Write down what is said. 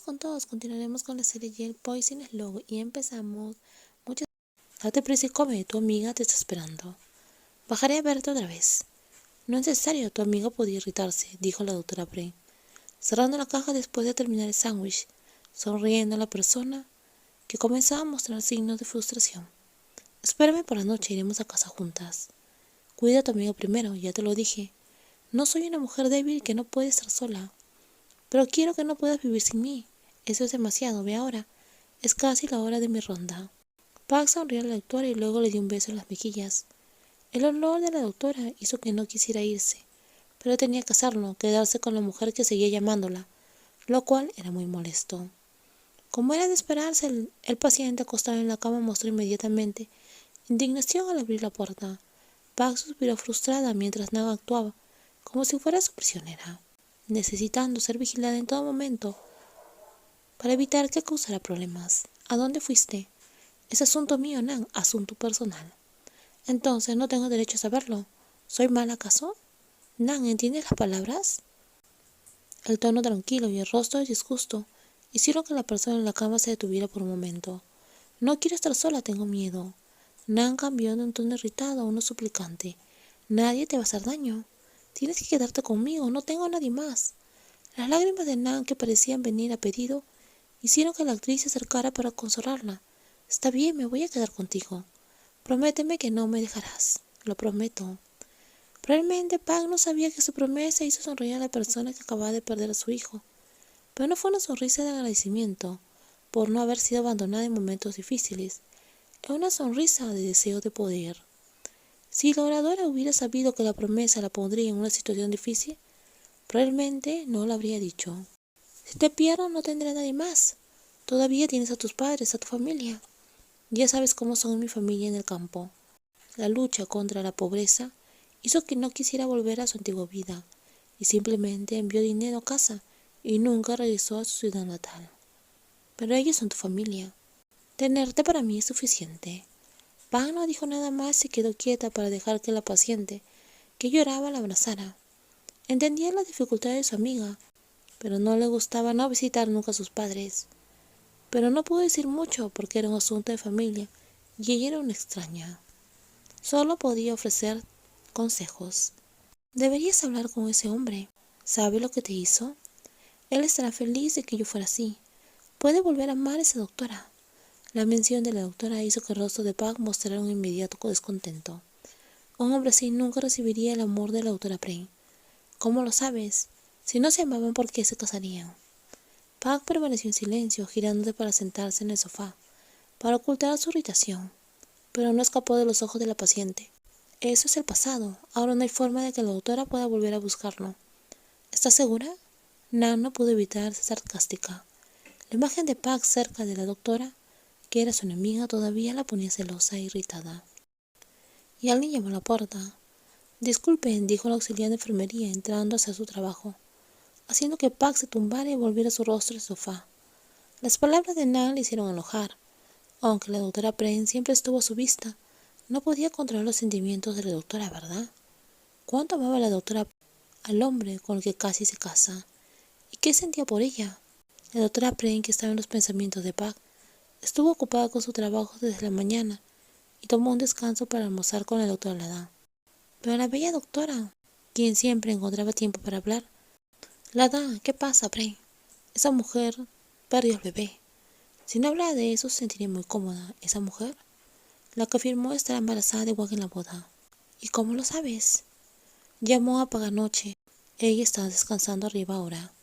con todos, continuaremos con la serie Yale Poison Slow y empezamos. Date prisa y come, tu amiga te está esperando. Bajaré a verte otra vez. No es necesario, tu amiga podía irritarse, dijo la doctora Bray, cerrando la caja después de terminar el sándwich, sonriendo a la persona que comenzaba a mostrar signos de frustración. Espérame por la noche, iremos a casa juntas. Cuida a tu amiga primero, ya te lo dije. No soy una mujer débil que no puede estar sola. Pero quiero que no puedas vivir sin mí. Eso es demasiado, ve ahora. Es casi la hora de mi ronda. Pac sonrió a la doctora y luego le dio un beso en las mejillas. El olor de la doctora hizo que no quisiera irse, pero tenía que hacerlo, quedarse con la mujer que seguía llamándola, lo cual era muy molesto. Como era de esperarse, el paciente acostado en la cama mostró inmediatamente indignación al abrir la puerta. Pac suspiró frustrada mientras Nan actuaba, como si fuera su prisionera, necesitando ser vigilada en todo momento para evitar que causara problemas. ¿A dónde fuiste? Es asunto mío, Nan, asunto personal. Entonces no tengo derecho a saberlo. ¿Soy mal acaso? Nan, ¿entiendes las palabras? El tono tranquilo y el rostro de disgusto hicieron que la persona en la cama se detuviera por un momento. No quiero estar sola, tengo miedo. Nan cambió de un tono irritado a uno suplicante. Nadie te va a hacer daño. Tienes que quedarte conmigo, no tengo a nadie más. Las lágrimas de Nan, que parecían venir a pedido, hicieron que la actriz se acercara para consolarla. Está bien, me voy a quedar contigo. Prométeme que no me dejarás. Lo prometo. Probablemente Pac no sabía que su promesa hizo sonreír a la persona que acababa de perder a su hijo, pero no fue una sonrisa de agradecimiento por no haber sido abandonada en momentos difíciles. Era una sonrisa de deseo de poder. Si la oradora hubiera sabido que la promesa la pondría en una situación difícil, probablemente no lo habría dicho. Si te pierdo no tendré a nadie más. Todavía tienes a tus padres, a tu familia. Ya sabes cómo son mi familia en el campo. La lucha contra la pobreza hizo que no quisiera volver a su antigua vida y simplemente envió dinero a casa y nunca regresó a su ciudad natal. Pero ellos son tu familia. Tenerte para mí es suficiente. Pan no dijo nada más y quedó quieta para dejar que la paciente, que lloraba, la abrazara. Entendía las dificultades de su amiga, pero no le gustaba no visitar nunca a sus padres. Pero no pudo decir mucho porque era un asunto de familia y ella era una extraña. Solo podía ofrecer consejos. Deberías hablar con ese hombre. ¿Sabe lo que te hizo? Él estará feliz de que yo fuera así. Puede volver a amar a esa doctora. La mención de la doctora hizo que el rostro de Pac mostrara un inmediato descontento. Un hombre así nunca recibiría el amor de la doctora Prane. ¿Cómo lo sabes? Si no se amaban, ¿por qué se casarían? Pac permaneció en silencio, girándose para sentarse en el sofá, para ocultar su irritación, pero no escapó de los ojos de la paciente. Eso es el pasado. Ahora no hay forma de que la doctora pueda volver a buscarlo. ¿Estás segura? Nan no pudo evitar ser sarcástica. La imagen de Pac cerca de la doctora, que era su enemiga, todavía la ponía celosa e irritada. Y alguien llamó a la puerta. Disculpen, dijo el auxiliar de enfermería, entrando a hacer su trabajo, haciendo que Pac se tumbara y volviera su rostro al sofá. Las palabras de Nan le hicieron enojar. Aunque la doctora Prane siempre estuvo a su vista, no podía controlar los sentimientos de la doctora, ¿verdad? ¿Cuánto amaba la doctora al hombre con el que casi se casa? ¿Y qué sentía por ella? La doctora Prane, que estaba en los pensamientos de Pac, estuvo ocupada con su trabajo desde la mañana y tomó un descanso para almorzar con la doctora Lada. Pero la bella doctora, quien siempre encontraba tiempo para hablar. Lada, ¿qué pasa, Prane? Esa mujer perdió al bebé. Si no hablaba de eso, se sentiría muy cómoda. ¿Esa mujer? La que afirmó estar embarazada de Wang en la boda. ¿Y cómo lo sabes? Llamó a Paganoche. Ella estaba descansando arriba ahora.